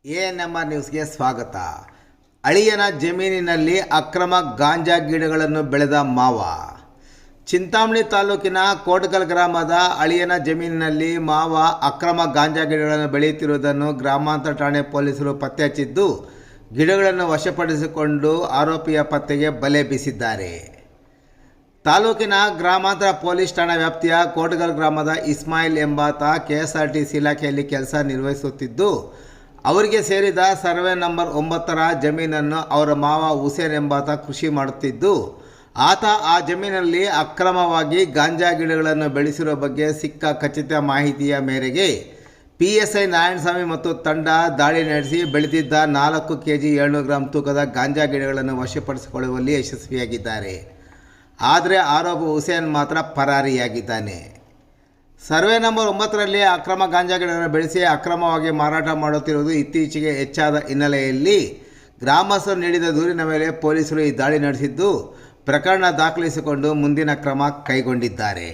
ANMR ನ್ಯೂಸ್ಗೆ ಸ್ವಾಗತ. ಅಳಿಯನ ಜಮೀನಿನಲ್ಲಿ ಅಕ್ರಮ ಗಾಂಜಾ ಗಿಡಗಳನ್ನು ಬೆಳೆದ ಮಾವ. ಚಿಂತಾಮಣಿ ತಾಲೂಕಿನ ಕೋಟಗಲ್ ಗ್ರಾಮದ ಅಳಿಯನ ಜಮೀನಿನಲ್ಲಿ ಮಾವ ಅಕ್ರಮ ಗಾಂಜಾ ಗಿಡಗಳನ್ನು ಬೆಳೆಯುತ್ತಿರುವುದನ್ನು ಗ್ರಾಮಾಂತರ ಠಾಣೆ ಪೊಲೀಸರು ಪತ್ತೆ ಹಚ್ಚಿದ್ದು, ಗಿಡಗಳನ್ನು ವಶಪಡಿಸಿಕೊಂಡು ಆರೋಪಿಯ ಪತ್ತೆಗೆ ಬಲೆ ಬೀಸಿದ್ದಾರೆ. ತಾಲೂಕಿನ ಗ್ರಾಮಾಂತರ ಪೊಲೀಸ್ ಠಾಣಾ ವ್ಯಾಪ್ತಿಯ ಕೋಟಗಲ್ ಗ್ರಾಮದ ಇಸ್ಮಾಯಿಲ್ ಎಂಬಾತ KSRTC ಇಲಾಖೆಯಲ್ಲಿ ಕೆಲಸ ನಿರ್ವಹಿಸುತ್ತಿದ್ದು, ಅವರಿಗೆ ಸೇರಿದ ಸರ್ವೆ ನಂಬರ್ 9ರ ಜಮೀನನ್ನು ಅವರ ಮಾವ ಹುಸೇನ್ ಎಂಬಾತ ಕೃಷಿ ಮಾಡುತ್ತಿದ್ದು, ಆತ ಆ ಜಮೀನಲ್ಲಿ ಅಕ್ರಮವಾಗಿ ಗಾಂಜಾ ಗಿಡಗಳನ್ನು ಬೆಳೆಸಿರುವ ಬಗ್ಗೆ ಸಿಕ್ಕ ಖಚಿತ ಮಾಹಿತಿಯ ಮೇರೆಗೆ PSI ನಾರಾಯಣಸ್ವಾಮಿ ಮತ್ತು ತಂಡ ದಾಳಿ ನಡೆಸಿ ಬೆಳೆದಿದ್ದ 4 kg 700 ಗ್ರಾಂ ತೂಕದ ಗಾಂಜಾ ಗಿಡಗಳನ್ನು ವಶಪಡಿಸಿಕೊಳ್ಳುವಲ್ಲಿ ಯಶಸ್ವಿಯಾಗಿದ್ದಾರೆ. ಆದರೆ ಆರೋಪಿ ಹುಸೇನ್ ಮಾತ್ರ ಪರಾರಿಯಾಗಿದ್ದಾನೆ. ಸರ್ವೆ ನಂಬರ್ 9ರಲ್ಲಿ ಅಕ್ರಮ ಗಾಂಜಾ ಗಿಡಗಳನ್ನು ಬೆಳೆಸಿ ಅಕ್ರಮವಾಗಿ ಮಾರಾಟ ಮಾಡುತ್ತಿರುವುದು ಇತ್ತೀಚೆಗೆ ಹೆಚ್ಚಾದ ಹಿನ್ನೆಲೆಯಲ್ಲಿ ಗ್ರಾಮಸ್ಥರು ನೀಡಿದ ದೂರಿನ ಮೇಲೆ ಪೊಲೀಸರು ಈ ದಾಳಿ ನಡೆಸಿದ್ದು, ಪ್ರಕರಣ ದಾಖಲಿಸಿಕೊಂಡು ಮುಂದಿನ ಕ್ರಮ ಕೈಗೊಂಡಿದ್ದಾರೆ.